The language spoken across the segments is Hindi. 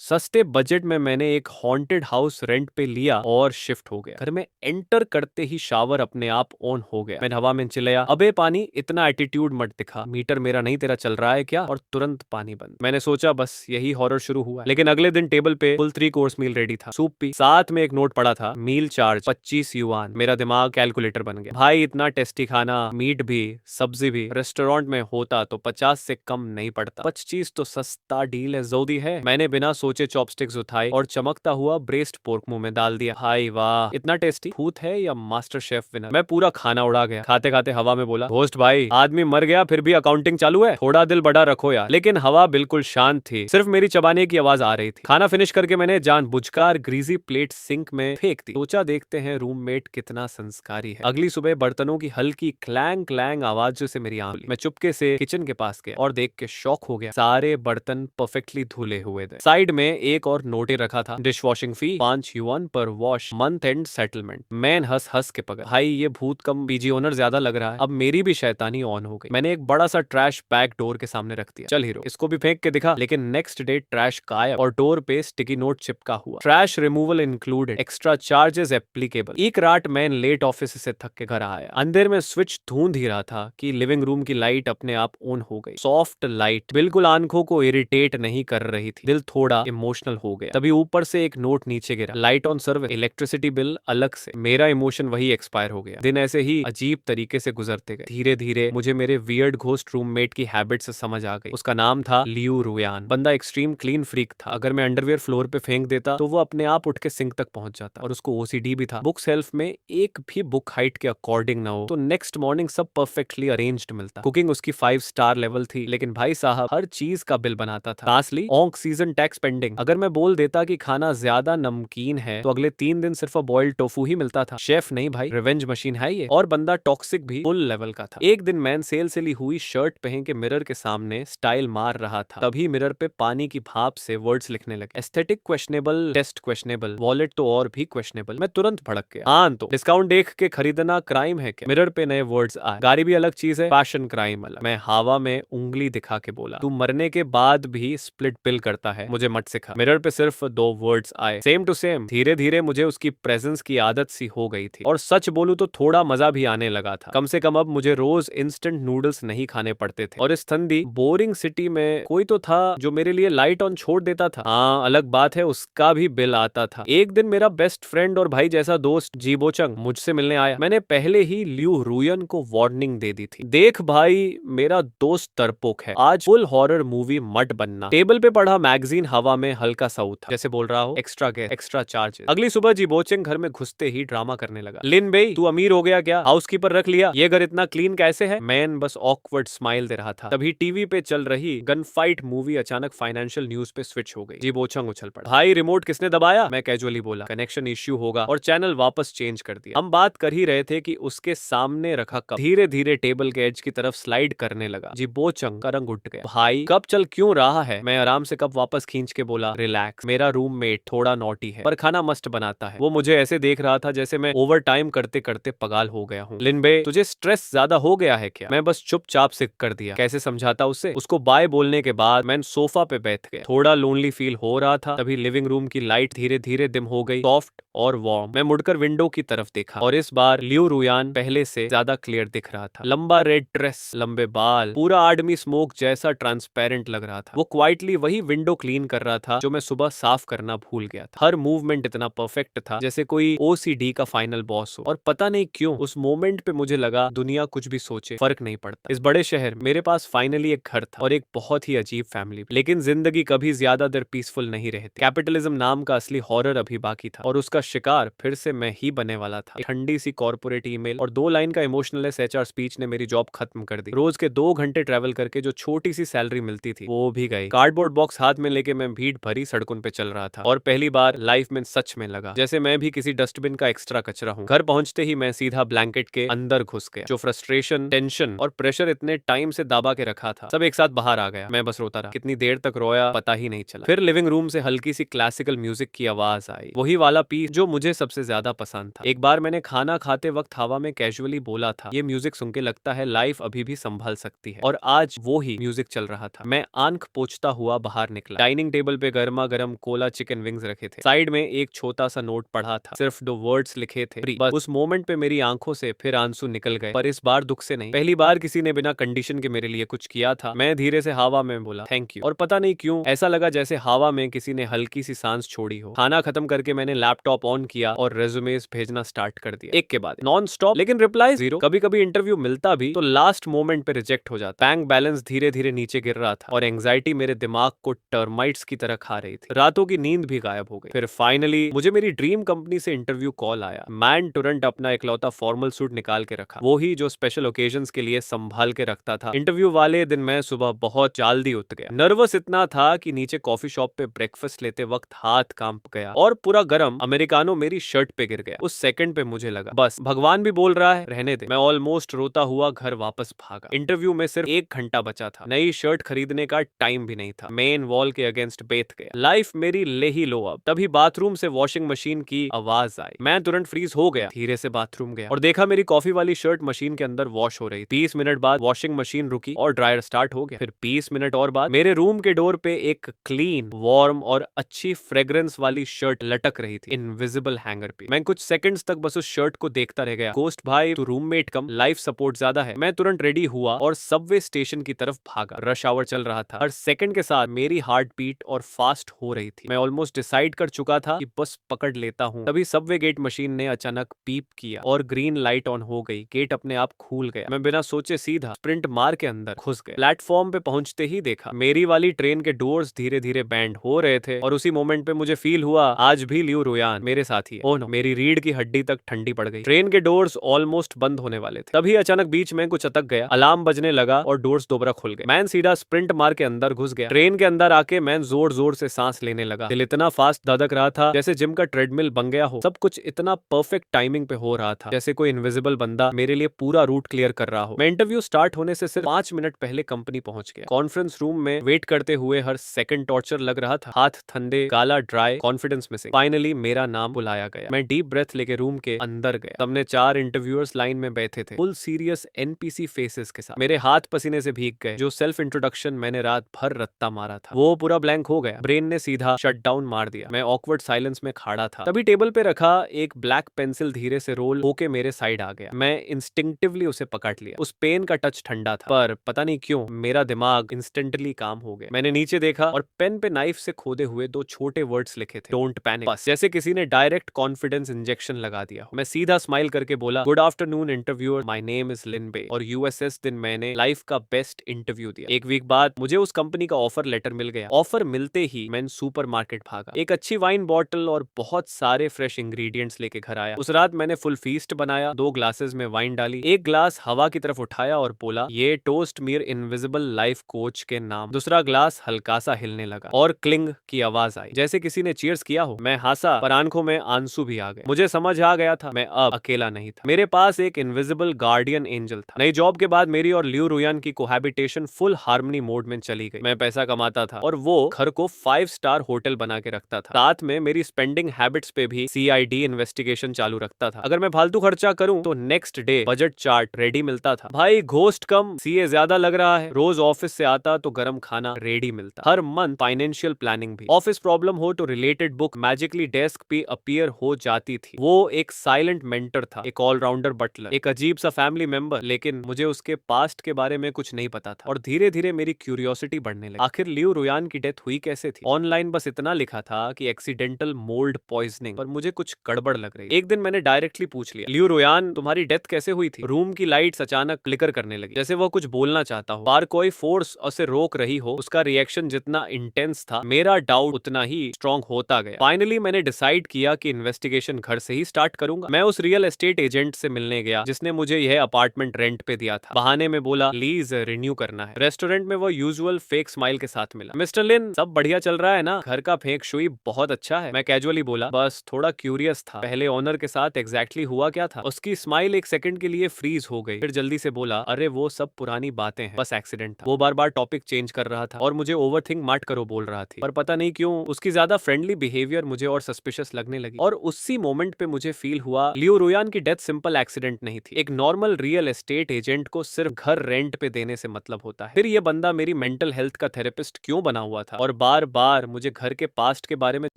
सस्ते बजट में मैंने एक हॉन्टेड हाउस रेंट पे लिया और शिफ्ट हो गया। घर में एंटर करते ही शावर अपने आप ऑन हो गया। मैंने हवा में चिल्लाया, अबे पानी, इतना एटीट्यूड मत दिखा, मीटर मेरा नहीं तेरा चल रहा है क्या? और तुरंत पानी बंद। मैंने सोचा बस यही हॉरर शुरू हुआ है। लेकिन अगले दिन टेबल पे फुल 3 कोर्स मील रेडी था। सूप भी, साथ में एक नोट पड़ा था, मील चार्ज 25 युआन। मेरा दिमाग कैलकुलेटर बन गया। भाई इतना टेस्टी खाना, मीट भी सब्जी भी रेस्टोरेंट में होता तो 50 से कम नहीं पड़ता। 25 तो सस्ता डील है, जोदी है। मैंने बिना सोचे चॉपस्टिक्स उठाई और चमकता हुआ ब्रेस्ट पोर्क मुंह में डाल दिया। हाय वाह, इतना टेस्टी। भूत है या मास्टर शेफ विनर? मैं पूरा खाना उड़ा गया। खाते खाते हवा में बोला, होस्ट भाई, आदमी मर गया फिर भी अकाउंटिंग चालू है, थोड़ा दिल बड़ा रखो यार। लेकिन हवा बिल्कुल शांत थी, सिर्फ मेरी चबाने की आवाज आ रही थी। खाना फिनिश करके मैंने जानबूझकर ग्रीजी प्लेट सिंक में फेंक दी। सोचा देखते हैं रूममेट कितना संस्कारी है। अगली सुबह बर्तनों की हल्की क्लैंग क्लैंग आवाज से मेरी आंख खुली। मैं चुपके से किचन के पास गया और देख के शॉक हो गया। सारे बर्तन परफेक्टली धुले हुए थे। साइड में एक और नोटे रखा था, डिश वॉशिंग फी 5 युआन पर wash, month and settlement. Man हंस हंस के पकड़, भाई ये भूत कम पीजी ओनर ज्यादा लग रहा है। अब मेरी भी शैतानी ऑन हो गई। मैंने एक बड़ा सा ट्रैश बैग डोर के सामने रख दिया। चल हीरो, इसको भी फेंक के दिखा। लेकिन नेक्स्ट डे ट्रैश गायब और डोर पे स्टिकी नोट चिपका हुआ, trash removal included, extra charges applicable. एक रात मैन लेट ऑफिस से थक के घर आया। अंधेर में स्विच ढूंढ ही रहा था कि लिविंग रूम की लाइट अपने आप ऑन हो गई। सॉफ्ट लाइट, बिल्कुल आंखों को इरिटेट नहीं कर रही थी। दिल थोड़ा इमोशनल हो गया। तभी ऊपर से एक नोट नीचे गिरा, light on service, electricity bill अलग से। मेरा इमोशन वही एक्सपायर हो गया। दिन ऐसे ही अजीब तरीके से गुजरते गए। धीरे धीरे मुझे मेरे वियर्ड घोस्ट रूममेट की हैबिट से समझ आ गई। उसका नाम था लियू रुयान। बंदा एक्सट्रीम क्लीन फ्रीक था। अगर मैं अंडरवियर फ्लोर पे फेंक देता तो वो अपने आप उठ के सिंक तक पहुंच जाता। और उसको ओसीडी भी था। बुक सेल्फ में एक भी बुक हाइट के अकॉर्डिंग ना हो तो नेक्स्ट मॉर्निंग सब परफेक्टली अरेंज्ड मिलता। कुकिंग उसकी 5 स्टार लेवल थी। लेकिन भाई साहब हर चीज का बिल बनाता था। Lastly on season tax pending. अगर मैं बोल देता कि खाना ज्यादा नमकीन है तो अगले 3 दिन सिर्फ बॉइल्ड टोफू ही मिलता था। शेफ नहीं भाई, रिवेंज मशीन है ये। और बंदा टॉक्सिक भी फुल लेवल का था। एक दिन मैन सेल से ली हुई शर्ट पहन के मिरर के सामने स्टाइल मार रहा था। तभी मिरर पे पानी की भाप से वर्ड्स लिखने लगे। Aesthetic questionable, taste questionable, wallet तो और भी क्वेश्चनेबल। मैं तुरंत भड़क गया। हाँ तो डिस्काउंट देख के खरीदना क्राइम है क्या? मिरर पे नए वर्ड्स आए, गाड़ी भी अलग चीज है, पैशन क्राइम अलग। मैं हवा में उंगली दिखा के बोला, तू मरने के बाद भी स्प्लिट बिल करता है, मुझे मत सिखा। मिरर पे सिर्फ 2 वर्ड्स आए, सेम टू सेम। धीरे धीरे मुझे उसकी प्रेजेंस की आदत सी हो गई थी। और सच बोलूं तो थोड़ा मजा भी आने लगा था। कम से कम अब मुझे रोज इंस्टेंट नूडल्स नहीं खाने पड़ते थे। और इस ठंडी बोरिंग सिटी में कोई तो था जो मेरे लिए लाइट ऑन छोड़ देता था। हाँ अलग बात है, उसका भी बिल आता था। एक दिन मेरा बेस्ट फ्रेंड और भाई जैसा दोस्त जीबोचंग मुझसे मिलने आया। मैंने पहले ही लियू रुयन को वार्निंग दे दी थी, देख भाई मेरा दोस्त तरपोक है, आज फुल हॉरर मूवी मत बनना। टेबल पे पढ़ा मैगजीन हवा में हल्का सा उठा, जैसे बोल रहा हो एक्स्ट्रा गेस्ट, एक्स्ट्रा चार्जेस। अगली सुबह जीबोचंग घर में घुसते ही ड्रामा करने लगा। लिन बेई, तू अमीर हो गया क्या? हाउसकीपर रख लिया? ये घर इतना क्लीन कैसे है? मैन बस ऑकवर्ड स्माइल दे रहा था। तभी टीवी पे चल रही गन फाइट मूवी अचानक फाइनेंशियल न्यूज पे स्विच हो गई। जीबोचंग उछल पड़ा, भाई रिमोट किसने दबाया? मैं कैजुअली बोला, कनेक्शन इश्यू होगा, और चैनल वापस चेंज कर दिया। हम बात कर ही रहे थे कि उसके सामने रखा कप धीरे धीरे टेबल के एज की तरफ स्लाइड करने लगा। जीबोचंग का रंग उठ गया। भाई कब चल क्यों रहा है? मैं आराम से कप वापस खींच के बोला, रिलैक्स, मेरा रूममेट थोड़ा नॉटी है पर खाना मस्त बनाता है। वो मुझे ऐसे देख रहा था जैसे मैं ओवर टाइम करते करते पगाल हो गया हूँ। लिनबे, तुझे स्ट्रेस ज्यादा हो गया है क्या? मैं बस चुपचाप सिक कर दिया। कैसे समझाता उसे? उसको बाय बोलने के बाद मैं सोफा पे बैठ गया। थोड़ा लोनली फील हो रहा था। तभी लिविंग रूम की लाइट धीरे धीरे डिम हो गई, सॉफ्ट और वार्म। मैं मुड़कर विंडो की तरफ देखा और इस बार लियू रुयान पहले से ज्यादा क्लियर दिख रहा था। लंबा रेड ड्रेस, लंबे बाल, पूरा आदमी स्मोक जैसा ट्रांसपेरेंट लग रहा था। वो क्वाइटली वही विंडो क्लीन कर रहा था जो मैं सुबह साफ करना भूल गया था। हर मूवमेंट इतना परफेक्ट था जैसे कोई ओसीडी का फाइनल बॉस हो। और पता नहीं क्यों उस मोमेंट पे मुझे लगा दुनिया कुछ भी सोचे फर्क नहीं पड़ता। इस बड़े शहर मेरे पास फाइनली एक घर था और एक बहुत ही अजीब फैमिली। लेकिन जिंदगी कभी ज्यादा देर पीसफुल नहीं रहती। कैपिटलिज्म नाम का असली हॉरर अभी बाकी था और उसका शिकार फिर से मैं ही बने वाला था। एक ठंडी सी कॉर्पोरेट ईमेल और 2 लाइन का इमोशनलेस एचआर स्पीच ने मेरी जॉब खत्म कर दी। रोज के 2 घंटे ट्रैवल करके जो छोटी सी सैलरी मिलती थी वो भी गई। कार्डबोर्ड बॉक्स हाथ में लेके मैं भीड़ भरी सड़कों पे चल रहा था और पहली बार लाइफ में सच में लगा जैसे मैं भी किसी डस्टबिन का एक्स्ट्रा कचरा हूँ। घर पहुंचते ही मैं सीधा ब्लैंकेट के अंदर घुस गया। जो फ्रस्ट्रेशन, टेंशन और प्रेशर इतने टाइम से दाबा के रखा था सब एक साथ बाहर आ गया। मैं बस रोता रहा। कितनी देर तक रोया पता ही नहीं चला। फिर लिविंग रूम से हल्की सी क्लासिकल म्यूजिक की आवाज आई, वही वाला पीस जो मुझे सबसे ज्यादा पसंद था। एक बार मैंने खाना खाते वक्त हवा में कैजुअली बोला था, ये म्यूजिक सुन के लगता है लाइफ अभी भी संभल सकती है। और आज वो ही म्यूजिक चल रहा था। मैं आंख पोंछता हुआ बाहर निकला। डाइनिंग टेबल टेबल पे गर्मा गर्म कोला चिकन विंग्स रखे थे, साइड में एक छोटा सा नोट पड़ा था, सिर्फ 2 वर्ड्स लिखे थे, फ्री। बस उस मोमेंट पे मेरी आंखों से फिर आंसू निकल गए, पर इस बार दुख से नहीं। पहली बार किसी ने बिना कंडीशन के मेरे लिए कुछ किया था। मैं धीरे से हवा में बोला थैंक यू, और पता नहीं क्यों ऐसा लगा जैसे हवा में किसी ने हल्की सी सांस छोड़ी हो। खाना खत्म करके मैंने लैपटॉप ऑन किया और रेज्यूमेस भेजना स्टार्ट कर दिया, एक के बाद नॉन स्टॉप, लेकिन रिप्लाई जीरो। कभी कभी इंटरव्यू मिलता भी तो लास्ट मोमेंट पे रिजेक्ट हो जाता। बैंक बैलेंस धीरे धीरे नीचे गिर रहा था और एंग्जाइटी मेरे दिमाग को टर्माइट्स की तरह खा रही थी। रातों की नींद भी गायब हो गई। फिर फाइनली मुझे मेरी ड्रीम कंपनी से इंटरव्यू कॉल आया। मैन तुरंत अपना इकलौता फॉर्मल सूट निकाल के रखा, वो ही जो स्पेशल ओकेजन्स के लिए संभाल के रखता था। इंटरव्यू वाले दिन मैं सुबह बहुत जल्दी उठ गया। नर्वस इतना था कि नीचे कॉफी शॉप पे ब्रेकफास्ट लेते वक्त हाथ कांप गया और पूरा गरम अमेरिकानो मेरी शर्ट पे गिर गया। उस सेकंड पे मुझे लगा बस भगवान भी बोल रहा है रहने दे। मैं ऑलमोस्ट रोता हुआ घर वापस भागा। इंटरव्यू में सिर्फ 1 घंटा बचा था। नई शर्ट खरीदने का टाइम भी नहीं था। मेन वॉल के अगेंस्ट बैठ गया। लाइफ मेरी ले ही लो अब। तभी बाथरूम से वॉशिंग मशीन की आवाज आई। मैं तुरंत फ्रीज हो गया, धीरे से बाथरूम गया और देखा मेरी कॉफी वाली शर्ट मशीन के अंदर वॉश हो रही। 20 मिनट बाद वॉशिंग मशीन रुकी और ड्रायर स्टार्ट हो गया। फिर 20 मिनट और बाद मेरे रूम के डोर पे एक क्लीन, वार्म और अच्छी फ्रेग्रेंस वाली शर्ट लटक रही थी इनविजिबल हैंगर पे। मैं कुछ सेकंड्स तक बस उस शर्ट को देखता रह गया। गोस्ट भाई तू रूममेट कम लाइफ सपोर्ट ज्यादा है। मैं तुरंत रेडी हुआ और सबवे स्टेशन की तरफ भागा। रश आवर चल रहा था। हर सेकंड के साथ मेरी हार्ट बीट और फास्ट हो रही थी। मैं ऑलमोस्ट डिसाइड कर चुका था कि बस पकड़ लेता हूँ। तभी सबवे गेट मशीन ने अचानक पीप किया और ग्रीन लाइट ऑन हो गई। गेट अपने आप खुल गया। मैं बिना सोचे सीधा स्प्रिंट मार के अंदर घुस गया। प्लेटफॉर्म पे पहुंचते ही देखा मेरी वाली ट्रेन के डोर्स धीरे धीरे बैंड हो रहे थे और उसी मोमेंट पे मुझे फील हुआ आज भी लियो रुयान मेरे साथ ही है। ओह नो, मेरी रीढ़ की हड्डी तक ठंडी पड़ गई। ट्रेन के डोर्स ऑलमोस्ट बंद होने वाले थे। तभी अचानक बीच में कुछ अटक गया। अलार्म बजने लगा और डोर्स दोबारा खुल गए। मैं सीधा स्प्रिंट मार के अंदर घुस गया। ट्रेन के अंदर आके मैं जोर जोर से सांस लेने लगा। दिल इतना फास्ट धड़क रहा था जैसे जिम का ट्रेडमिल बन गया हो। सब कुछ इतना परफेक्ट टाइमिंग पे हो रहा था जैसे कोई इनविजिबल बंदा मेरे लिए पूरा रूट क्लियर कर रहा हो। मैं इंटरव्यू स्टार्ट होने से सिर्फ 5 मिनट पहले कंपनी पहुंच गया। कॉन्फ्रेंस रूम में वेट करते हुए हर सेकंड टॉर्चर लग रहा था। हाथ ठंडे, गाला ड्राई, कॉन्फिडेंस मिसिंग। फाइनली मेरा नाम बुलाया गया। मैं डीप ब्रेथ लेके रूम के अंदर गया। सबने 4 इंटरव्यूअर्स लाइन में बैठे थे, फुल सीरियस एनपीसी फेसेस के साथ। मेरे हाथ पसीने से भीग गए। जो सेल्फ इंट्रोडक्शन मैंने रात भर रत्ता मारा था वो पूरा ब्लैंक हो गया। ब्रेन ने सीधा शट डाउन मार दिया। मैं ऑकवर्ड साइलेंस में खड़ा था। तभी टेबल पे रखा एक ब्लैक पेंसिल धीरे से रोल होके मेरे साइड आ गया। मैं इंस्टिंक्टिवली उसे पकड़ लिया। उस पेन का टच ठंडा था, पर पता नहीं क्यों मेरा दिमाग इंस्टेंटली काम हो गया। मैंने नीचे देखा और पेन पे नाइफ से खोदे हुए 2 छोटे वर्ड्स लिखे थे, डोंट पैनिक। बस जैसे किसी ने डायरेक्ट कॉन्फिडेंस इंजेक्शन लगा दिया। मैं सीधा स्माइल करके बोला good afternoon interviewer, my name is Lin Bei और यूएसएस दिन मैंने लाइफ का बेस्ट इंटरव्यू दिया। 1 वीक बाद मुझे उस कंपनी का ऑफर लेटर मिल गया। ऑफर मिलते ही मैं सुपरमार्केट भागा। एक अच्छी वाइन बॉटल और बहुत सारे फ्रेश इंग्रेडिएंट्स लेके घर आया। उस रात मैंने फुल फीस्ट बनाया। 2 ग्लासेस में वाइन डाली, 1 ग्लास हवा की तरफ उठाया और बोला ये toast Mir invisible life coach के नाम। दूसरा ग्लास हल्का सा हिलने लगा और क्लिंग की आवाज आई जैसे किसी ने चीयर्स किया हो। मैं हंसा पर आंखों में आंसू भी आ गए। मुझे समझ आ गया था मैं अब अकेला नहीं था। मेरे पास एक इनविजिबल गार्डियन एंजल था। नई जॉब के बाद मेरी और लियो रुयान की कोहैबिटेशन फुल हार्मनी मोड में चली गई। मैं पैसा कमाता था और वो घर को 5 स्टार होटल बना के रखता था। साथ में मेरी स्पेंडिंग हैबिट्स पे भी सीआईडी इन्वेस्टिगेशन चालू रखता था। अगर मैं फालतू खर्चा करूं तो next day budget chart ready मिलता था। भाई घोस्ट कम सीए ज्यादा लग रहा है। रोज ऑफिस से आता तो गर्म खाना रेडी मिलता। हर मंथ फाइनेंशियल प्लानिंग भी। ऑफिस प्रॉब्लम हो तो रिलेटेड बुक मैजिकली डेस्क पे अपीयर हो जाती थी। वो एक साइलेंट मेंटर था, एक ऑलराउंडर बटलर, एक अजीब सा फैमिली मेंबर। लेकिन मुझे उसके पास्ट के बारे में कुछ नहीं पता था और धीरे धीरे मेरी क्यूरियोसिटी बढ़ने लगी। आखिर लियो रुयान की डेथ हुई कैसे थी? ऑनलाइन बस इतना लिखा था कि एक्सीडेंटल मोल्ड पॉइजनिंग, पर मुझे कुछ गड़बड़ लग रही। एक दिन मैंने डायरेक्टली पूछ लिया लियो रुयान तुम्हारी डेथ कैसे हुई थी? रूम की लाइट्स अचानक क्लिकर करने लगी जैसे वो कुछ बोलना चाहता हो, बार कोई फोर्स उसे रोक रही हो। उसका रिएक्शन जितना इंटेंस था मेरा डाउट उतना ही स्ट्रॉन्ग होता गया। फाइनली मैंने डिसाइड किया कि इन्वेस्टिगेशन घर से ही स्टार्ट करूंगा। मैं उस रियल एस्टेट एजेंट से मिलने गया जिसने मुझे यह अपार्टमेंट रेंट पे दिया था। बहाने में बोला लीज रिन्यू करना है। रेस्टोरेंट में वो यूजुअल फेक स्माइल के साथ मिला। मिस्टर लिन सब बढ़िया चल रहा है ना? घर का फेंक शुई बहुत अच्छा है। मैं कैजुअली बोला बस थोड़ा क्यूरियस था पहले ओनर के साथ एग्जैक्टली हुआ क्या था। उसकी स्माइल एक सेकंड के लिए फ्रीज हो गई, फिर जल्दी से बोला अरे वो सब पुरानी बातें हैं, बस एक्सीडेंट था। वो बार बार टॉपिक चेंज कर रहा था और मुझे ओवरथिंक मत करो बोल रहा थी, पर पता नहीं क्यों उसकी ज्यादा फ्रेंडली बिहेवियर मुझे और सस्पिशियस लगने लगी। और उसी मोमेंट पे मुझे फील हुआ लियो रुयान की डेथ सिंपल एक्सीडेंट नहीं थी। एक नॉर्मल रियल एस्टेट एजेंट को सिर्फ घर रेंट पे देने से मतलब होता है। फिर ये बंदा मेरी मेंटल हेल्थ का थेरेपिस्ट क्यों बना हुआ था और और बार बार मुझे घर के पास्ट के बारे में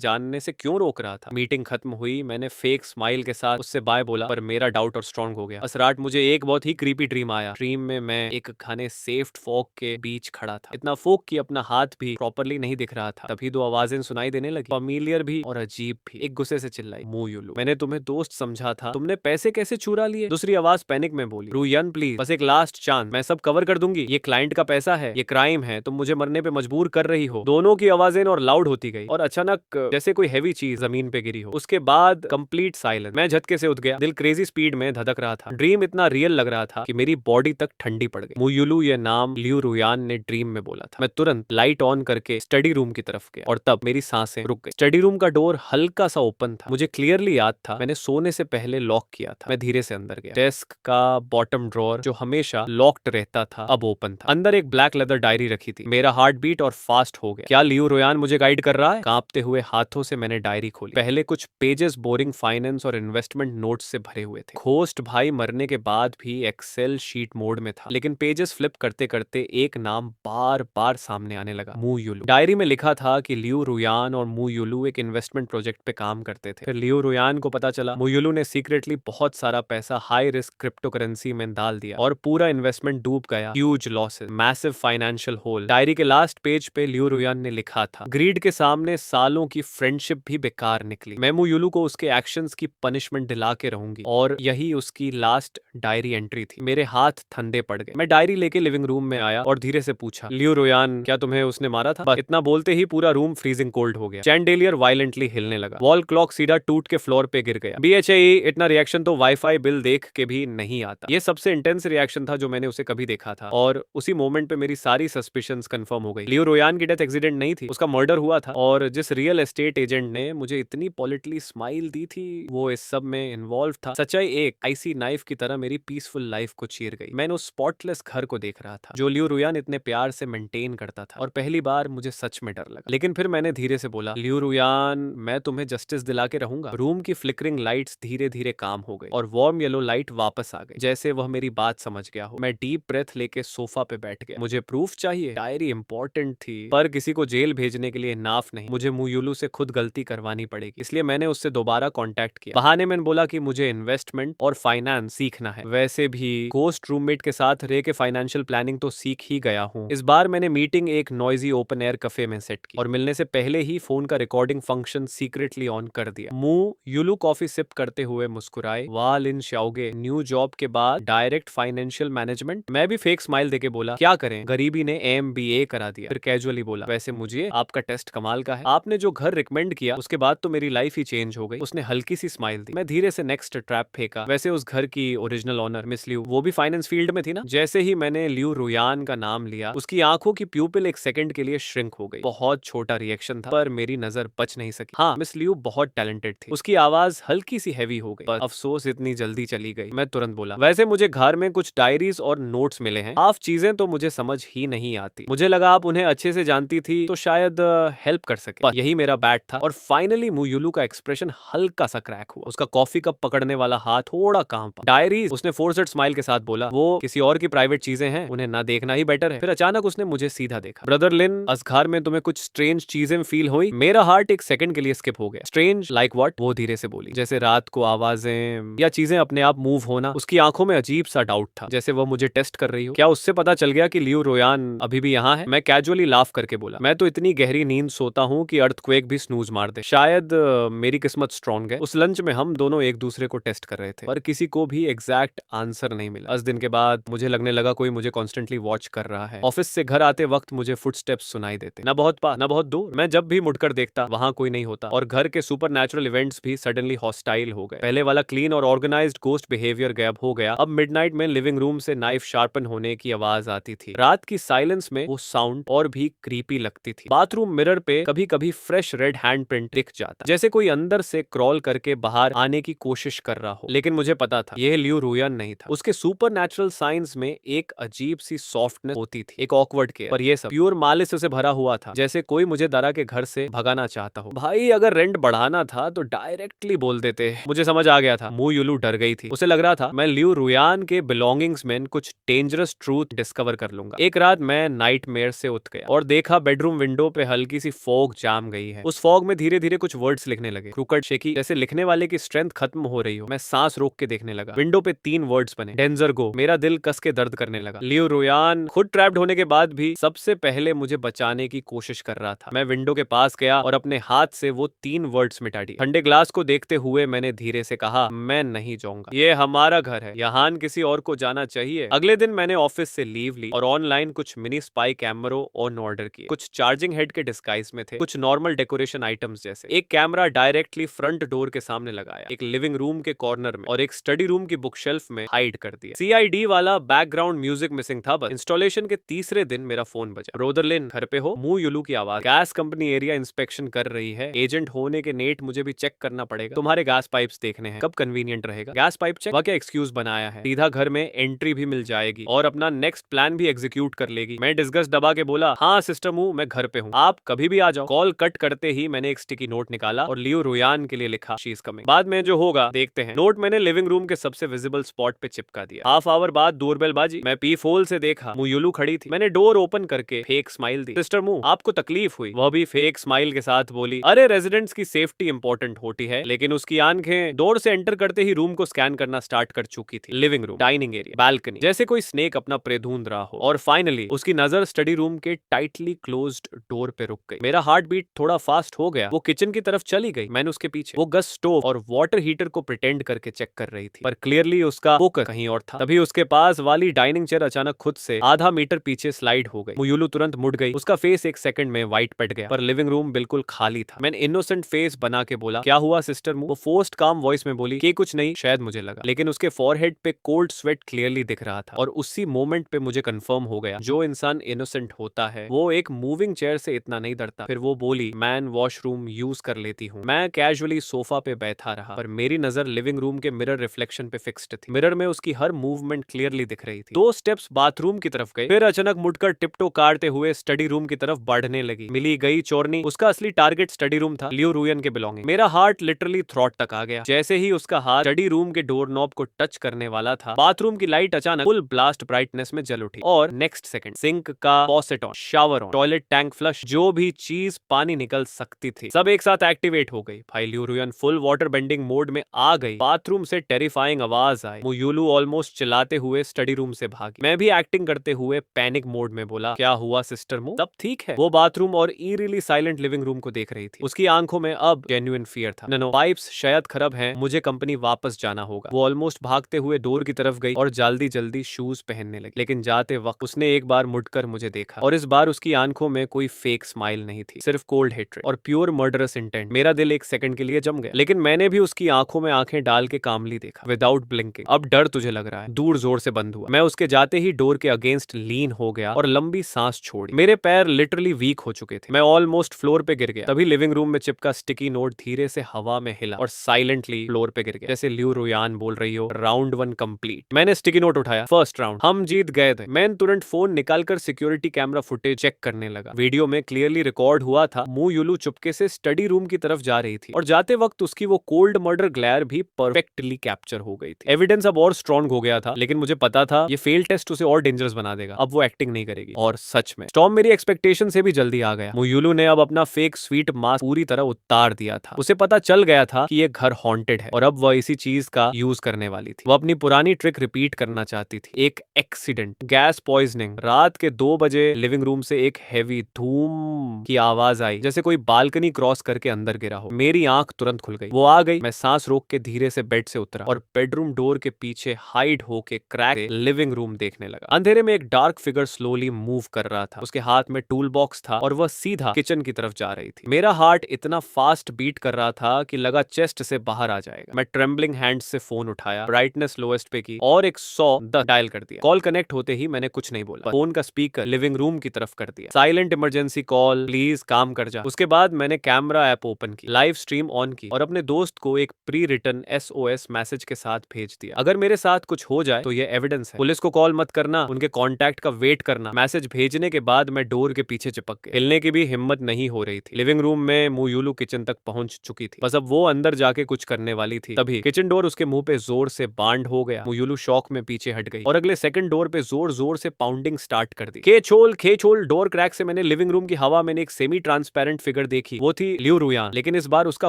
जानने से क्यों रोक रहा था। मीटिंग खत्म हुई, मैंने फेक स्माइल के साथ उससे बाय बोला, पर मेरा डाउट और स्ट्रांग हो गया। असराट मुझे एक बहुत ही क्रीपी ड्रीम आया। ड्रीम में मैं एक घने सेफ्ट फॉग के बीच खड़ा था, इतना फोक कि अपना हाथ भी प्रॉपरली नहीं दिख रहा था। तभी दो आवाजें सुनाई देने लगी, फैमिलियर भी और अजीब भी। एक गुस्से से चिल्लाई, मुंह यूलू, मैंने तुम्हें दोस्त समझा था, तुमने पैसे कैसे चुरा लिए। दूसरी आवाज पैनिक में बोली, रूयन प्लीज, बस एक लास्ट चांस, मैं सब कवर कर दूंगी। ये क्लाइंट का पैसा है, ये क्राइम है, तुम मुझे मरने पे मजबूर कर रही हो। दोनों की आवाजें और लाउड होती गई और अचानक जैसे कोई हैवी चीज जमीन पे गिरी हो। उसके बाद कंप्लीट साइलेंस। मैं झटके से उठ गया, दिल क्रेजी स्पीड में धधक रहा था। ड्रीम इतना रियल लग रहा था कि मेरी बॉडी तक ठंडी पड़ गई। मुयुलू ये नाम लियू रुयान ने ड्रीम में बोला था। मैं तुरंत लाइट ऑन करके स्टडी रूम की तरफ गया और तब मेरी सांसें रुक गई। स्टडी रूम का डोर हल्का सा ओपन था। मुझे क्लियरली याद था मैंने सोने से पहले लॉक किया था। मैं धीरे से अंदर गया। डेस्क का बॉटम ड्रॉर जो हमेशा लॉक्ड रहता था अब ओपन था। अंदर एक ब्लैक लेदर डायरी रखी थी। मेरा हार्ट बीट और फास्ट हो गया। क्या लियू रुयान मुझे गाइड कर रहा है? कांपते हुए हाथों से मैंने डायरी खोली। पहले कुछ पेजेस बोरिंग फाइनेंस और इन्वेस्टमेंट नोट्स से भरे हुए थे। घोस्ट भाई मरने के बाद भी एक्सेल शीट मोड में था, लेकिन पेजेस फ्लिप करते करते एक नाम बार बार सामने आने लगा, मू युलू। डायरी में लिखा था कि लियू रुयान और मू युलू एक इन्वेस्टमेंट प्रोजेक्ट पे काम करते थे। फिर लियू रुयान को पता चला मू युलू ने सीक्रेटली बहुत सारा पैसा हाई रिस्क क्रिप्टो करेंसी में डाल दिया और पूरा इन्वेस्टमेंट डूब गया। Huge losses, massive financial hole. Diary के लास्ट पेज पे लियू रुयान ने लिखा था, ग्रीड के सामने सालों की फ्रेंडशिप भी बेकार निकली। मैं मू युलू को उसके एक्शंस की पनिशमेंट दिला के रहूंगी। और यही उसकी लास्ट डायरी एंट्री थी। मेरे हाथ ठंडे पड़ गए। मैं डायरी लेके लिविंग रूम में आया और धीरे से पूछा, लियू रुयान, क्या तुम्हें उसने मारा था? बस इतना बोलते ही पूरा रूम फ्रीजिंग कोल्ड हो गया। चैंडेलियर वायलेंटली हिलने लगा। वॉल क्लॉक सीधा टूट के फ्लोर पे गिर गया। BHAE, इतना रिएक्शन तो वाईफाई बिल देख के भी नहीं आता। ये सबसे इंटेंस रिएक्शन था जो मैंने उसे कभी देखा था और उसी मोमेंट पे मेरी सारी सस्पिशंस कंफर्म हो गई। लियू रुयान की डेथ एक्सीडेंट नहीं थी, उसका मर्डर हुआ था। और जिस रियल एस्टेट एजेंट ने मुझे इतनी पॉलिटली स्माइल दी थी वो इस सब में इन्वॉल्व था। सच्चाई एक आईसी नाइफ की तरह मेरी पीसफुल लाइफ को चीर गई। मैंने उस स्पॉटलेस घर को देख रहा था जो लियू रुयान इतने प्यार से मेंटेन करता था और पहली बार मुझे सच में डर लगा। लेकिन फिर मैंने धीरे से बोला, लियू रुयान, मैं तुम्हें जस्टिस दिला के रहूंगा। रूम की फ्लिकरिंग लाइट्स धीरे धीरे काम हो गई और वार्म येलो लाइट वापस आ गई, जैसे वह मेरी बात समझ गया हो। मैं डीप ब्रेथ लेके सोफा पे बैठ गया। मुझे प्रूफ चाहिए, डायरी इंपॉर्टेंट थी, पर किसी को जेल भेजने के लिए नाफ नहीं। मुझे मुयुलू से खुद गलती करवानी पड़ेगी, इसलिए मैंने उससे दोबारा कांटेक्ट किया। बहाने में बोला कि मुझे इन्वेस्टमेंट और फाइनेंस सीखना है। वैसे भी गोस्ट रूममेट के साथ रह के फाइनेंशियल प्लानिंग तो सीख ही गया हूँ। इस बार मैंने मीटिंग एक नॉइजी ओपन एयर कैफे में सेट की और मिलने से पहले ही फोन का रिकॉर्डिंग फंक्शन सीक्रेटली ऑन कर दिया। मुंह युलू कॉफी सिप करते हुए मुस्कुराए, वाह लिन शाओगे, न्यू जॉब के बाद डायरेक्ट फाइनेंशियल मैनेजमेंट। मैं भी फेक स्माइल देके बोला, क्या करें, गरीबी ने MBA करा दिया। फिर कैजुअली बोला, वैसे मुझे आपका टेस्ट कमाल का है, आपने जो घर रिकमेंड किया उसके बाद तो मेरी लाइफ ही चेंज हो गई। उसने हल्की सी स्माइल दी। मैं धीरे से नेक्स्ट ट्रैप फेंका। वैसे उस घर की ओरिजिनल ओनर मिस लियू, वो भी फाइनेंस फील्ड में थी ना? जैसे ही मैंने लियू रुयान का नाम लिया उसकी आंखों की प्यूपिल एक सेकंड के लिए श्रिंक हो गई। बहुत छोटा रिएक्शन था पर मेरी नजर बच नहीं सकी। हाँ, मिस लियू बहुत टैलेंटेड थी। उसकी आवाज हल्की सी हैवी हो गई, पर अफसोस इतनी जल्दी चली गई। मैं तुरंत बोला, वैसे मुझे घर में कुछ डायरीज और नोट्स मिले हैं, हाफ चीजें तो मुझे समझ ही नहीं आती। मुझे लगा आप उन्हें अच्छे से जानती थी तो शायद हेल्प कर सके। पर यही मेरा बैट था। और फाइनली मुयुलू का एक्सप्रेशन हल्का सा क्रैक हुआ। उसका कॉफी कप पकड़ने वाला हाथ थोड़ा कांपा। डायरीज, उसने फोर्सेड स्माइल के साथ बोला, वो किसी और की प्राइवेट चीजें हैं, उन्हें ना देखना ही बेटर है। फिर अचानक उसने मुझे सीधा देखा। ब्रदर लिन, असघार में तुम्हें कुछ स्ट्रेंज चीजें फील हुई? मेरा हार्ट एक सेकंड के लिए स्किप हो गया। Strange like what? वो धीरे से बोली, जैसे रात को आवाजें या चीजें अपने आप मूव होना। उसकी आंखों में अजीब सा डाउट था, जैसे वह मुझे टेस्ट कर रही हो। क्या उससे पता चल गया कि लियू रुयान अभी भी यहाँ है? मैं कैजुअली लाफ करके बोला, मैं तो इतनी गहरी नींद सोता हूँ कि अर्थक्वेक भी स्नूज मार दे। शायद मेरी किस्मत स्ट्रॉन्ग है। उस लंच में हम दोनों एक दूसरे को टेस्ट कर रहे थे पर किसी को भी एग्जैक्ट आंसर नहीं मिला। 10 दिन के बाद मुझे लगने लगा कोई मुझे कॉन्स्टेंटली वॉच कर रहा है। ऑफिस से घर आते वक्त मुझे फुटस्टेप्स सुनाई देते, ना बहुत पास ना बहुत दूर। मैं जब भी मुड़कर देखता वहां कोई नहीं होता और घर के सुपरनैचुरल इवेंट्स भी सडनली हॉस्टाइल हो गए। पहले वाला क्लीन और ऑर्गेनाइज्ड गोस्ट बिहेवियर गायब हो गया। अब मिडनाइट में लिविंग रूम से नाइफ शार्पन होने की आवाज आती थी। रात की साइलेंस में वो साउंड और भी क्रीपी लगती थी। बाथरूम मिरर पे कभी कभी फ्रेश रेड हैंडप्रिंट दिख जाता, जैसे कोई अंदर से क्रॉल करके बाहर आने की कोशिश कर रहा हो। लेकिन मुझे पता था यह लियू रुयान नहीं था। उसके सुपरनैचुरल साइंस में एक अजीब सी सॉफ्टनेस होती थी, एक ऑकवर्ड केयर। पर ये सब प्योर मालिस से भरा हुआ था, जैसे कोई मुझे दरा के घर से भगाना चाहता हो। भाई, अगर रेंट बढ़ाना था तो डायरेक्टली बोल देते। मुझे समझ आ गया था मू युलू डर गई थी। उसे लग रहा था मैं लियू रुयान के बिलोंगिंग्स में कुछ डेंजरस ट्रूथ डिस्कवर कर लूंगा। एक रात मैं नाइटमेयर से उठ गया और देखा बेडरूम बेडरूम विंडो पे हल्की सी फॉग जाम गई है। उस फॉग में धीरे धीरे कुछ वर्ड्स लिखने लगे, क्रूकड शेकी, जैसे लिखने वाले की स्ट्रेंथ खत्म हो रही हो। मैं सांस रोक के देखने लगा। विंडो पे 3 वर्ड्स बने, डेंजर गो। मेरा दिल कस के दर्द करने लगा। लियो रोयान खुद ट्रैप्ड होने के बाद भी सबसे पहले मुझे बचाने की कोशिश कर रहा था। मैं विंडो के पास गया और अपने हाथ से वो 3 वर्ड्स मिटा दिए। ठंडे ग्लास को देखते हुए मैंने धीरे से कहा, मैं नहीं जाऊंगा, ये हमारा घर है, यहाँ किसी और को जाना चाहिए। अगले दिन मैंने ऑफिस से लीव ली और ऑनलाइन कुछ मिनी स्पाई कैमरों ऑन ऑर्डर किए। कुछ चार्जिंग हेड के डिस्गाइज में थे, कुछ नॉर्मल डेकोरेशन आइटम्स जैसे। एक कैमरा डायरेक्टली फ्रंट डोर के सामने लगाया, एक लिविंग रूम के कॉर्नर में और एक स्टडी रूम की बुक शेल्फ में हाइड कर दिया। CID वाला बैकग्राउंड म्यूजिक मिसिंग था बस। इंस्टॉलेशन के तीसरे दिन मेरा फोन बजा। रोदरलिन घर पे हो? मू युलू की आवाज। गैस कंपनी एरिया इंस्पेक्शन कर रही है, एजेंट होने के नेट मुझे भी चेक करना पड़ेगा। तुम्हारे गैस पाइप्स देखने हैं, कब कन्वीनियंट रहेगा? Gas pipe check? वह क्या एक्सक्यूज बनाया है? सीधा घर में एंट्री भी मिल जाएगी और अपना नेक्स्ट प्लान भी एग्जीक्यूट कर लेगी। मैं डिस्गस्ट दबा के बोला, हाँ सिस्टर मू, मैं घर पे हूँ, आप कभी भी आ जाओ। कॉल कट करते ही मैंने एक स्टिकी नोट निकाला और लियो रोयान के लिए लिखा, शी इज कमिंग। बाद में जो होगा देखते हैं। नोट मैंने लिविंग रूम के सबसे विजिबल स्पॉट पे चिपका दिया। हाफ आवर बाद डोरबेल बाजी। मैं पीप होल से देखा, मुयुलू खड़ी थी। मैंने डोर ओपन करके फेक स्माइल दी। सिस्टर मू, आपको तकलीफ हुई? वह भी फेक स्माइल के साथ बोली, अरे रेजिडेंट्स की सेफ्टी इंपॉर्टेंट होती है। लेकिन उसकी आंखें डोर से एंटर करते ही रूम को स्कैन करना स्टार्ट कर चुकी थी। Living room, dining area, balcony, जैसे कोई स्नेक अपना प्रे ढूंढ रहा हो। और फाइनली उसकी नजर स्टडी रूम के टाइटली क्लोज्ड डोर पे रुक गई। मेरा हार्ट बीट थोड़ा फास्ट हो गया। वो किचन की तरफ चली गई, मैंने उसके पीछे। वो गैस स्टोव और वाटर हीटर को प्रिटेंड करके चेक कर रही थी, पर क्लियरली उसका फोकस कहीं और था। तभी उसके पास वाली डाइनिंग चेयर अचानक खुद से आधा मीटर पीछे स्लाइड हो गई। मुयुलू तुरंत मुड़ गई। उसका फेस एक सेकंड में व्हाइट पट गया, पर लिविंग रूम बिल्कुल खाली था। मैंने इनोसेंट फेस बना के बोला, क्या हुआ सिस्टर मू? वो फोर्स्ड काम वॉइस में बोली कि कुछ नहीं, शायद मुझे लगा। लेकिन उसके फॉरहेड पे कोल्ड स्वेट क्लियरली दिख रहा था और उसी मोमेंट पे मुझे कंफर्म हो गया, जो इंसान इनोसेंट होता है वो एक मूविंग चेयर से इतना नहीं डरता। फिर वो बोली, मैन वॉशरूम यूज कर लेती हूँ। मैं कैजुअली सोफा पे बैठा रहा, पर मेरी नजर लिविंग रूम के मिरर रिफ्लेक्शन पे फिक्स्ड थी। मिरर में उसकी हर मूवमेंट क्लियरली दिख रही थी। 2 स्टेप्स बाथरूम की तरफ गए, फिर अचानक मुड़कर टिपटो काटते हुए स्टडी रूम की तरफ बढ़ने लगी। मिली गई चोरनी। उसका असली टारगेट स्टडी रूम था, लियो रुयन के बिलोंगिंग। मेरा हार्ट लिटरली थ्रॉट तक आ गया। जैसे ही उसका हाथ स्टडी रूम के डोर नॉब को टच करने वाला था, बाथरूम की लाइट अचानक फुल ब्लास्ट ब्राइटनेस में जल उठी और नेक्स्ट सेकंड सिंक का faucet on, shower on, toilet tank flush, जो भी चीज पानी निकल सकती थी सब एक साथ एक्टिवेट हो गई। भाई लियो रुयन फुल वाटर बेंडिंग मोड में आ गई। बाथरूम से टेरिफाइंग आवाज आई। मुयुलू ऑलमोस्ट चिल्लाते हुए स्टडी रूम से भागी। मैं भी एक्टिंग करते हुए पैनिक मोड में बोला, क्या हुआ सिस्टर मू? सब ठीक है। वो बाथरूम और ईरिली साइलेंट लिविंग रूम को देख रही थी। उसकी आंखों में अब जेन्युइन फियर था। नो पाइप्स शायद खराब हैं, मुझे कंपनी वापस जाना होगा। वो ऑलमोस्ट भागते हुए डोर की तरफ गई और जल्दी जल्दी शूज पहनने लगी। लेकिन जाते वक्त उसने एक बार मुड़कर मुझे देखा और इस बार उसकी आंखों में कोई फेक स्माइल नहीं थी, सिर्फ कोल्ड हेट्रेड और प्योर मर्डरस इंटेंट। मेरा दिल एक सेकंड के लिए जम गया, लेकिन मैंने भी उसकी आंखों में आंखें डाल के कामली देखा, विदाउट ब्लिंकिंग। अब डर तुझे लग रहा है? दूर जोर से बंद हुआ। मैं उसके जाते ही डोर के अगेंस्ट लीन हो गया और लंबी सांस छोड़ी। मेरे पैर लिटरली वीक हो चुके थे। मैं ऑलमोस्ट फ्लोर पे गिर गया। तभी लिविंग रूम में चिपका स्टिकी नोट धीरे से हवा में हिला और साइलेंटली फ्लोर पे गिर गया, जैसे लियो रुयान बोल रही हो, राउंड 1 कंप्लीट। मैंने स्टिकी नोट उठाया, फर्स्ट राउंड, हम जीत गए थे। मैं तुरंत फोन निकालकर सिक्योरिटी कैमरा फुटेज चेक करने लगा। वीडियो में क्लियरली रिकॉर्ड हुआ था, मू युलू चुपके से स्टडी रूम की तरफ जा रही थी और जाते वक्त उसकी वो कोल्ड मर्डर ग्लेयर भी परफेक्टली कैप्चर हो गई थी। एविडेंस अब और स्ट्रॉन्ग हो गया था, लेकिन मुझे पता था ये फेल टेस्ट उसे और डेंजरस बना देगा। अब वो एक्टिंग नहीं करेगी। और सच में स्टॉर्म मेरी एक्सपेक्टेशन से भी जल्दी आ गया। मुयुलू ने अब अपना फेक स्वीट मास्क पूरी तरह उतार दिया था। उसे पता चल गया था कि ये घर हॉन्टेड है और अब वह इसी चीज का यूज करने वाली थी। वो अपनी पुरानी ट्रिक रिपीट करना चाहती थी। एक एक्सीडेंट, गैस पॉइजनिंग। रात के 2 बजे लिविंग रूम से एक हैवी धूम की आवाज आई, जैसे कोई बालकनी क्रॉस करके अंदर गिरा हो। मेरी आंख तुरंत खुल गई। वो आ गई। मैं सांस रोक के धीरे से बेड से उतरा और बेडरूम डोर के पीछे हाइड होके क्रैक से लिविंग रूम देखने लगा। अंधेरे में एक डार्क फिगर स्लोली मूव कर रहा था। उसके हाथ में टूल बॉक्स था और वह सीधा किचन की तरफ जा रही थी। मेरा हार्ट इतना फास्ट बीट कर रहा था कि लगा चेस्ट से बाहर आ जाएगा। मैं ट्रेम्बलिंग हैंड से फोन उठाया, ब्राइटनेस लोएस्ट पे की और 110 डायल कर दिया। कॉल कनेक्ट होते ही मैंने कुछ नहीं बोला। फोन का स्पीकर लिविंग रूम की तरफ कर दिया। साइलेंट इमरजेंसी कॉल, प्लीज काम कर जा। उसके बाद मैंने कैमरा ऐप ओपन की, लाइव स्ट्रीम ऑन की और अपने दोस्त को एक प्री रिटन SOS मैसेज के साथ भेज दिया। अगर मेरे साथ कुछ हो जाए तो ये एविडेंस है। पुलिस को कॉल मत करना, उनके कॉन्टैक्ट का वेट करना। मैसेज भेजने के बाद मैं डोर के पीछे चिपक गया। हिलने की भी हिम्मत नहीं हो रही थी। लिविंग रूम में मुयुलू किचन तक पहुंच चुकी थी, बस अब वो अंदर जाके कुछ करने वाली थी। तभी किचन डोर उसके मुंह पे जोर से बांड हो गया। मुयुलू शॉक में पीछे हट गई और अगले सेकंड डोर पे जोर जोर से पाउंडिंग स्टार्ट कर दी। खेचोल खेचोल। डोर क्रैक से मैंने मैंने लिविंग रूम की हवा मैंने एक सेमी ट्रांसपेरेंट फिगर देखी, वो थी लियू रुयान, लेकिन इस बार उसका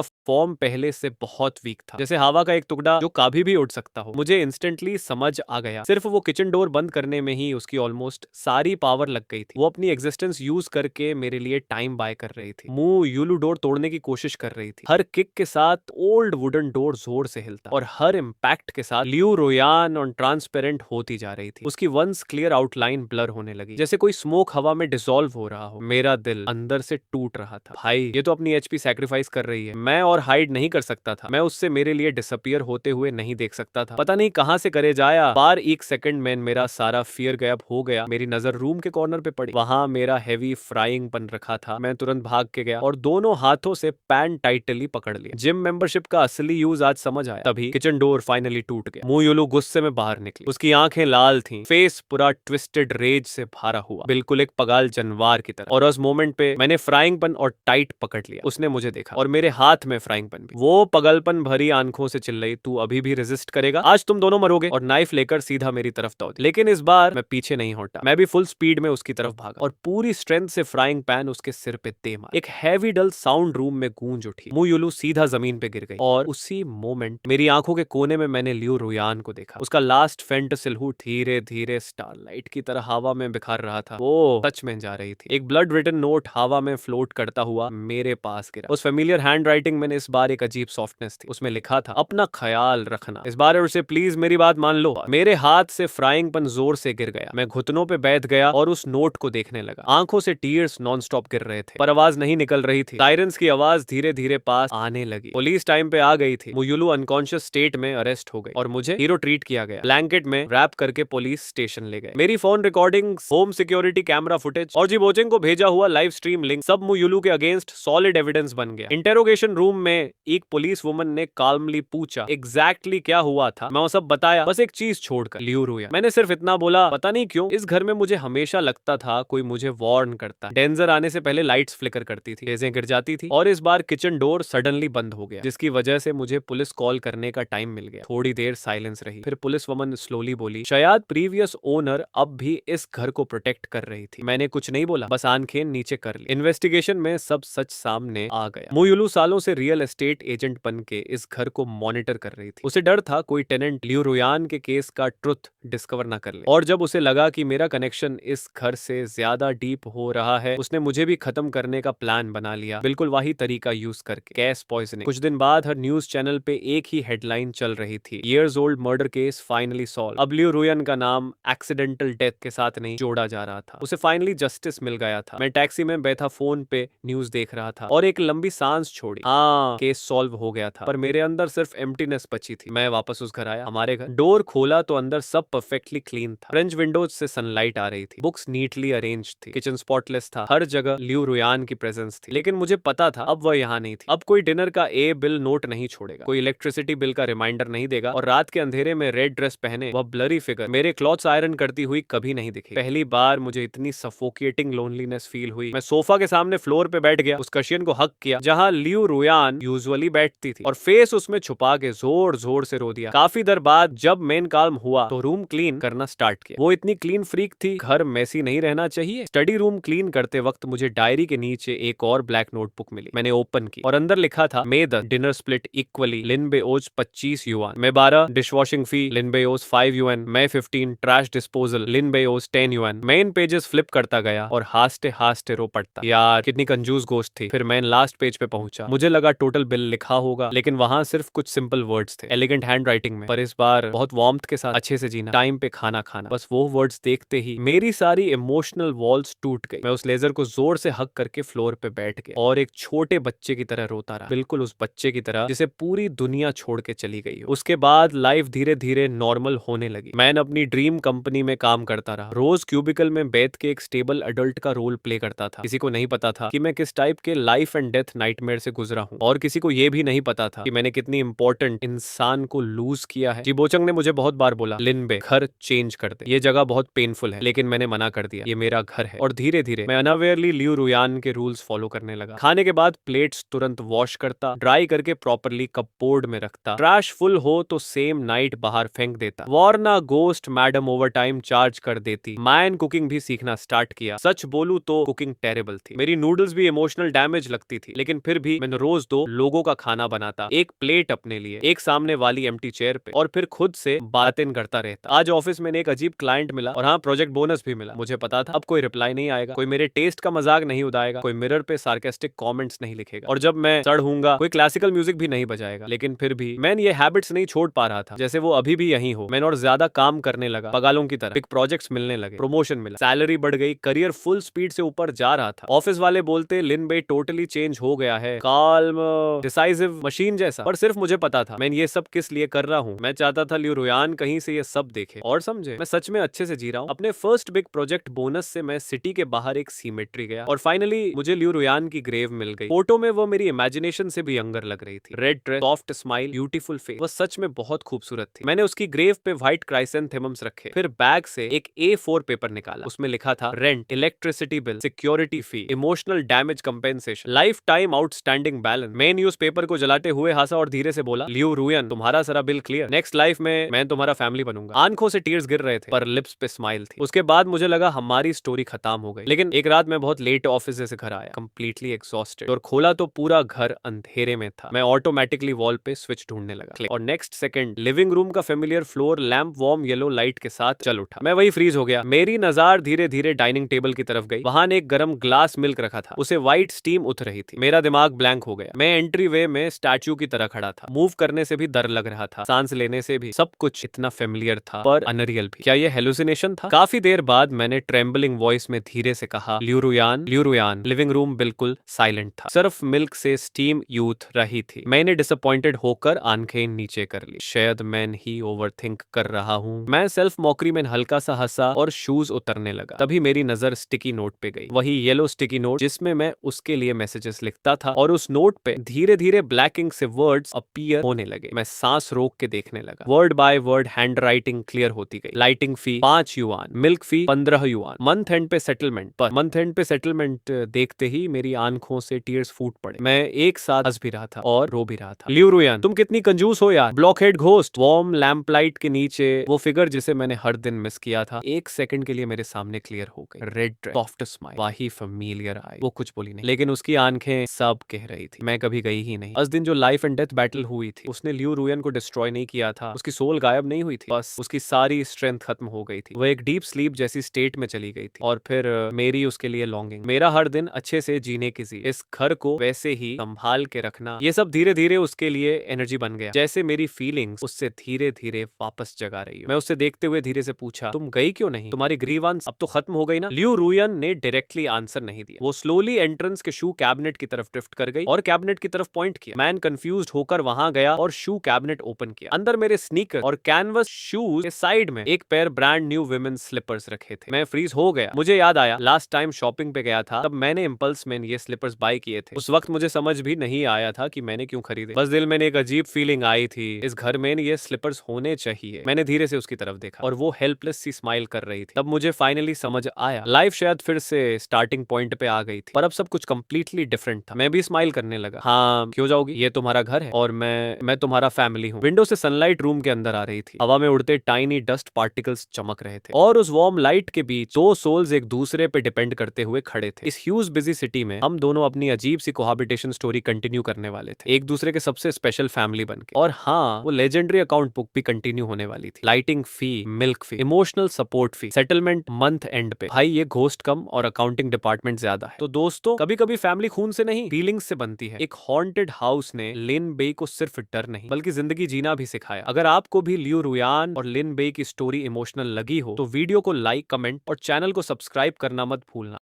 फॉर्म पहले से बहुत वीक था, जैसे हवा का एक टुकड़ा जो कभी भी उड़ सकता हो। मुझे इंस्टेंटली समझ आ गया, सिर्फ वो किचन डोर बंद करने में ही उसकी ऑलमोस्ट सारी पावर लग गई थी। वो अपनी एग्जिस्टेंस यूज करके मेरे लिए टाइम बाय कर रही थी। मुंह यूलू डोर तोड़ने की कोशिश कर रही थी। हर किक के साथ ओल्ड वुडन डोर जोर से हिलता और हर इम्पैक्ट के साथ लियू रोयान और ट्रांसपेरेंट होती जा रही थी। उसकी वंस क्लियर आउटलाइन ब्लर होने लगी, जैसे कोई स्मोक हवा में डिसॉल्व हो रहा हो। मेरा दिल अंदर से टूट रहा था। भाई ये तो अपनी एचपी सैक्रिफाइस कर रही है, मैं और हाइड नहीं कर सकता था। मैं उससे मेरे लिए डिसअपियर होते हुए नहीं देख सकता था। पता नहीं कहां से करे जाया। बार एक सेकंड में मेरा सारा फियर गायब हो गया। मेरी नजर रूम के कॉर्नर पे पड़ी, वहां मेरा हैवी फ्राइंग बन रखा था। मैं तुरंत भाग के गया और दोनों हाथों से पैन टाइटली पकड़ लिया। जिम मेंबरशिप का असली यूज आज समझ आया। तभी किचन डोर फाइनली टूट गया। मुंह यूलू गुस्से में बाहर निकली, उसकी आंखें लाल थीं, फेस पूरा ट्विस्टेड रेज से भरा हुआ, बिल्कुल एक पगाल जानवर की तरह। और उस मोमेंट पे मैंने फ्राइंग पन और टाइट पकड़ लिया। उसने मुझे देखा और मेरे हाथ में फ्राइंग पन भी। वो पगलपन भरी आंखों से चिल्लाई, तू अभी भी रेजिस्ट करेगा? आज तुम दोनों मरोगे। और नाइफ लेकर सीधा मेरी तरफ दौड़ी। लेकिन इस बार मैं पीछे नहीं हटा, मैं भी फुल स्पीड में उसकी तरफ भागा और पूरी स्ट्रेंथ से फ्राइंग पैन उसके सिर पे दे मारा। एक हैवी डल साउंड रूम में गूंज उठी। मुंह यूलू सीधा जमीन पे गिर गई और उसी मोमेंट मेरी आंखों के कोने में मैंने लियू रुयान को देखा। उसका लास्ट फेंट सिलहूट धीरे धीरे स्टारलाइट की तरह हवा में बिखर रहा था। वो सच में जा रही थी। एक ब्लड रिटन नोट हवा में फ्लोट करता हुआ मेरे पास गिरा। उस फेमिलियर हैंड राइटिंग में इस बार एक अजीब सॉफ्टनेस थी। उसमें लिखा था, अपना ख्याल रखना, इस बार उसे प्लीज मेरी बात मान लो। मेरे हाथ से फ्राइंग पन जोर से गिर गया। मैं घुटनों पे बैठ गया और उस नोट को देखने लगा। आंखों से टीयर्स नॉनस्टॉप गिर रहे थे, पर आवाज नहीं निकल रही थी। सायरन्स की आवाज धीरे धीरे पास आने लगी। पुलिस टाइम पे आ गई थी। मुयुलू अनकॉन्शियस स्टेट में अरेस्ट हो गई और मुझे हीरो ट्रीट किया गया। ब्लैंकेट में रैप करके पुलिस स्टेशन ले गए। मेरी phone recording, home security camera footage और जी बोचेंग को भेजा हुआ लाइव स्ट्रीम लिंक, सब मुयुलू के अगेंस्ट सॉलिड एविडेंस बन गया। इंटेरोगेशन रूम में एक पुलिस वुमन ने काल्मली पूछा एग्जैक्टली क्या हुआ था। मैं वो सब बताया, बस एक चीज छोड़कर, लियू रुयान। मैंने सिर्फ इतना बोला, पता नहीं क्यों इस घर में मुझे हमेशा लगता था कोई मुझे वार्न करता। डेंजर आने से पहले लाइट्स फ्लिकर करती थी, चीजें गिर जाती थी और इस बार किचन डोर सडनली बंद हो गया, जिसकी वजह से मुझे पुलिस कॉल करने का टाइम मिल गया। थोड़ी देर साइलेंस रही, फिर पुलिस वुमन स्लोली बोली, शायद प्रीवियस ओनर अब भी इस घर को प्रोटेक्ट कर रही थी। मैंने कुछ नहीं बोला, बस आंखें नीचे कर ली। इन्वेस्टिगेशन में सब सच सामने आ गया। मुयुलू सालों से रियल एस्टेट एजेंट बन के इस घर को मॉनिटर कर रही थी। उसे डर था कोई टेनेंट लियू रुयान के केस का ट्रुथ डिस्कवर ना कर ले। और जब उसे लगा कि मेरा कनेक्शन इस घर से ज्यादा डीप हो रहा है, उसने मुझे भी खत्म करने का प्लान बना लिया, बिल्कुल वही तरीका यूज करके, गैस पॉइजनिंग। कुछ दिन बाद हर न्यूज चैनल पे एक ही हेडलाइन चल रही थी, years old murder case finally solve. अब लियू रुयान का नाम एक्सीडेंटल डेथ के साथ नहीं जोड़ा जा रहा था। उसे फाइनली जस्टिस मिल गया था। मैं टैक्सी में बैठा फोन पे न्यूज देख रहा था और एक लंबी सांस छोड़ी। हाँ, केस सॉल्व हो गया था, पर मेरे अंदर सिर्फ एम्प्टीनेस बची थी। मैं वापस उस घर आया, हमारे घर। डोर खोला तो अंदर सब परफेक्टली क्लीन था। फ्रेंच विंडोज से सनलाइट आ रही थी। बुक्स नीटली अरेंज थी। किचन स्पॉटलेस था। हर जगह लियू रुयान की प्रेजेंस थी। लेकिन मुझे पता था अब वह यहाँ नहीं थी। अब कोई डिनर का ए बिल नोट नहीं छोड़ेगा, कोई इलेक्ट्रिसिटी बिल का रिमाइंडर नहीं देगा और रात के अंधेरे में रेड ड्रेस पहने वह ब्लरी फिगर मेरे क्लॉथ्स आयरन करती हुई कभी नहीं दिखी। पहली बार मुझे इतनी सफोकेटिंग लोनलीनेस फील हुई। मैं सोफा के सामने फ्लोर पे बैठ गया, उस कशियन को हक किया जहां लियू रुयान यूजुअली बैठती थी और फेस उसमें छुपा के जोर जोर से रो दिया। काफी देर बाद जब मेन काल्म हुआ तो रूम क्लीन करना स्टार्ट किया। वो इतनी क्लीन फ्रीक थी, घर मैसी नहीं रहना चाहिए। स्टडी रूम क्लीन करते वक्त मुझे डायरी के नीचे एक और ब्लैक नोटबुक मिली। मैंने ओपन की और अंदर लिखा था, may the dinner split equally, Lin Bei's 25 yuan, मैं 12 डिशवॉशिंग फी, लिन बेओज 5 युआन, मैं 15 ट्रैश डिस्पोजल, लिन बेओज 10 युआन। मेन पेजेस फ्लिप करता गया और हासते हासते रो पड़ता। यार कितनी कंजूस गोश्त थी। फिर मैं लास्ट पेज पे पहुंचा। मुझे लगा टोटल बिल लिखा होगा, लेकिन वहां सिर्फ कुछ सिंपल वर्ड्स थे, एलिगेंट हैंड राइटिंग में, पर इस बार बहुत वार्मथ के साथ, अच्छे से जीना, टाइम पे खाना खाना। बस वो वर्ड्स देखते ही मेरी सारी इमोशनल वॉल्स टूट गई। मैं उस लेजर को जोर से हक करके फ्लोर पे बैठ गया और एक छोटे बच्चे की तरह रोता रहा, बिल्कुल उस बच्चे की तरह जिसे पूरी दुनिया छोड़ के चली गई हो। उसके बाद लाइफ धीरे धीरे नॉर्मल होने लगी। मैं अपनी ड्रीम कंपनी में काम करता रहा, रोज क्यूबिकल में बैठ के एक स्टेबल अडल्ट का रोल प्ले करता था। किसी को नहीं पता था कि मैं किस टाइप के लाइफ एंड डेथ नाइटमेयर से गुजरा हूँ और किसी को ये भी नहीं पता था कि मैंने कितनी इंपॉर्टेंट इंसान को लूज किया है। जिबोचंग ने मुझे बहुत बार बोला, लिनबे घर चेंज कर दे, ये जगह बहुत पेनफुल है, लेकिन मैंने मना कर दिया, ये मेरा घर है। और धीरे धीरे मैं अनअवेयरली लियू रुयान के रूल्स फॉलो करने लगा। खाने के बाद प्लेट्स तुरंत वॉश करता, ड्राई करके प्रॉपरली कपबोर्ड में रखता, ट्रैश फुल हो तो सेम नाइट बाहर फेंक देता, वरना ghost madam over time charge कर देती। मैन कुकिंग भी सीखना स्टार्ट किया। सच बोलूं तो कुकिंग टेरेबल थी, मेरी नूडल्स भी इमोशनल डैमेज लगती थी, लेकिन फिर भी मैंने रोज 2 लोगों का खाना बनाता, एक प्लेट अपने लिए, एक सामने वाली एम्प्टी चेयर पे, और फिर खुद से बातें करता रहता। आज ऑफिस में एक अजीब क्लाइंट मिला और हाँ, प्रोजेक्ट बोनस भी मिला। मुझे पता था अब कोई रिप्लाई नहीं आएगा, कोई मेरे टेस्ट का मजाक नहीं उड़ाएगा, कोई मिरर पे सार्केस्टिक कमेंट्स नहीं लिखेगा, और जब मैं चढ़ूंगा कोई क्लासिकल म्यूजिक भी नहीं बजाएगा। लेकिन फिर भी मैं ये हैबिट्स नहीं छोड़ पा रहा था, जैसे वो अभी भी यही हो। मैंने और ज्यादा काम करने लगा, बगालों की तरह। बिग प्रोजेक्ट्स मिलने लगे, प्रमोशन मिला, सैलरी बढ़ गई, करियर फुल स्पीड से ऊपर जा रहा था। ऑफिस वाले बोलते लिन बे टोटली चेंज हो गया है, काल्म डिसाइसिव मशीन जैसा। पर सिर्फ मुझे पता था मैं ये सब किस लिए कर रहा हूँ। मैं चाहता था लियू रुयान कहीं से ये सब देखे और समझे मैं सच में अच्छे से जी रहा हूँ। अपने फर्स्ट बिग प्रोजेक्ट बोनस से मैं सिटी के बाहर एक सीमेट्री गया और फाइनली मुझे लियू रुयान की ग्रेव मिल गई। फोटो में वो मेरी इमेजिनेशन से भी यंगर लग रही थी। Red dress, soft smile, beautiful face, वो सच में बहुत खूबसूरत थी। मैंने उसकी ग्रेव पे व्हाइट क्राइसेंथेमम्स रखे, फिर बैग से एक A4 पेपर निकाला। उसमें लिखा था rent, electricity bill, security fee, emotional damage compensation, lifetime outstanding balance. मैं न्यूज पेपर को जलाते हुए हंसा और धीरे से बोला, लियू रुयन तुम्हारा सारा बिल क्लियर, नेक्स्ट लाइफ में मैं तुम्हारा फैमिली बनूंगा। आंखों से टीयर्स गिर रहे थे पर लिप्स पे स्माइल थी। उसके बाद मुझे लगा हमारी स्टोरी खत्म हो गई। लेकिन एक रात मैं बहुत लेट ऑफिस से घर आया, कंप्लीटली एग्जॉस्टेड, और खोला तो पूरा घर अंधेरे में था। मैं ऑटोमेटिकली वॉल पे स्विच ढूंढने लगा और नेक्स्ट सेकंड लिविंग रूम का familiar floor lamp warm yellow light के साथ चल उठा। मैं वही फ्रीज हो गया। मेरी नजर धीरे धीरे डाइनिंग टेबल की तरफ गई। वहां एक गर्म ग्लास मिल्क रखा था, उसे व्हाइट स्टीम उठ रही थी। मेरा दिमाग ब्लैंक हो गया। मैं एंट्री वे में स्टैच्यू की तरह खड़ा था। मूव करने से भी डर लग रहा था, सांस लेने से भी। सब कुछ इतना फेमिलियर था पर अनरियल भी। क्या ये हेलुसिनेशन था? काफी देर बाद मैंने ट्रेम्बलिंग वॉइस में धीरे से कहा, लियू रुयान, लियू रुयान। लिविंग रूम बिल्कुल साइलेंट था, सिर्फ मिल्क से स्टीम यूथ रही थी। मैंने डिसअपॉइंटेड होकर आंखें नीचे कर ली। शायद मैं ही ओवरथिंक कर रहा हूँ। मैं सेल्फ मॉकरी में हल्का सा हंसा और शूज उतरने लगा। तभी मेरी नजर स्टिकी नोट पे गई, वही येलो स्टिकी नोट जिसमें मैं उसके लिए मैसेजेस लिखता था, और उस नोट पे धीरे धीरे ब्लैक इंक से वर्ड्स अपीयर होने लगे। मैं सांस रोक के देखने लगा। Word by word hand writing clear होती गई। Lighting fee 5 yuan, milk fee 15 yuan, month and पे सेटलमेंट। पर मंथ एंड पे सेटलमेंट देखते ही मेरी आंखों से टीयर्स फूट पड़े। मैं एक साथ हंस भी रहा था और रो भी रहा था। लियू रुयान, तुम कितनी कंजूस हो यार। ब्लॉकहेड घोस्ट। वार्म लैंप लाइट के नीचे वो फिगर जिसे मैंने हर दिन मिस किया था, एक सेकंड के लिए मेरे सामने क्लियर हो गई। रेड ड्रेस, सॉफ्ट स्माइल, वाही फेमिलियर आई। वो कुछ बोली नहीं, लेकिन उसकी आंखें सब कह रही थी मैं कभी गई ही नहीं। उस दिन जो लाइफ एंड डेथ बैटल हुई थी, उसने लियू रुयन को डिस्ट्रॉय नहीं किया था। उसकी सोल गायब नहीं हुई थी, बस उसकी सारी स्ट्रेंथ खत्म हो गई थी। वो एक डीप स्लीप जैसी स्टेट में चली गई थी। और फिर मेरी उसके लिए लॉन्गिंग, मेरा हर दिन अच्छे से जीने की सी, इस घर को वैसे ही संभाल के रखना, ये सब धीरे धीरे उसके लिए एनर्जी बन गया। जैसे मेरी फीलिंग्स उससे धीरे धीरे वापस जगा रही हूँ। मैं उससे देखते हुए धीरे से पूछा, तुम गई क्यों नहीं? तुम्हारी ग्रीवांस अब तो खत्म हो गई ना? लियू रुयन ने डायरेक्टली आंसर नहीं दिया। वो स्लोली एंट्रेंस के शू कैबिनेट की तरफ ड्रिफ्ट कर गई और कैबिनेट की तरफ पॉइंट किया। मैन कंफ्यूज्ड होकर वहां गया और शू कैबिनेट ओपन किया। अंदर मेरे स्नीकर और कैनवस शूज के साइड में एक pair brand new women slippers रखे थे। मैं फ्रीज हो गया। मुझे याद आया लास्ट टाइम शॉपिंग पे गया था, तब मैंने इंपल्स में ये स्लीपर्स बाय किए थे। उस वक्त मुझे समझ भी नहीं आया था कि मैंने क्यों खरीदे। बस दिल में एक अजीब फीलिंग आई थी, इस घर में ये स्लीपर्स होने चाहिए। मैंने धीरे से उसकी तरफ देखा और वो हेल्पलेस सी स्माइल कर रही थी। तब मुझे फाइनली समझ आया, लाइफ शायद फिर से स्टार्टिंग पॉइंट पे आ गई थी, पर अब सब कुछ कंप्लीटली डिफरेंट था। मैं भी स्माइल करने लगा। हाँ, क्यों जाओगी? ये तुम्हारा घर है और मैं तुम्हारा फैमिली हूँ। विंडो से सनलाइट रूम के अंदर आ रही थी। हवा में उड़ते टाइनी डस्ट पार्टिकल्स चमक रहे थे और उस वार्म लाइट के बीच 2 सोल्स एक दूसरे पे डिपेंड करते हुए खड़े थे। इस ह्यूज बिजी सिटी में हम दोनों अपनी अजीब सी कोहाबिटेशन स्टोरी कंटिन्यू करने वाले थे, एक दूसरे के सबसे स्पेशल फैमिली बनके। और हाँ, वो लेजेंडरी अकाउंट बुक भी कंटिन्यू होने वाली थी। Lighting fee, milk fee, emotional support fee, settlement month and पे। भाई ये घोस्ट कम और अकाउंटिंग डिपार्टमेंट ज्यादा है। तो दोस्तों, कभी कभी फैमिली खून से नहीं फीलिंग्स से बनती है। एक हॉन्टेड हाउस ने लिन बे को सिर्फ डर नहीं बल्कि जिंदगी जीना भी सिखाया। अगर आपको भी लियू रुयान और लिन बे की स्टोरी इमोशनल लगी हो तो वीडियो को लाइक, कमेंट और चैनल को सब्सक्राइब करना मत भूलना।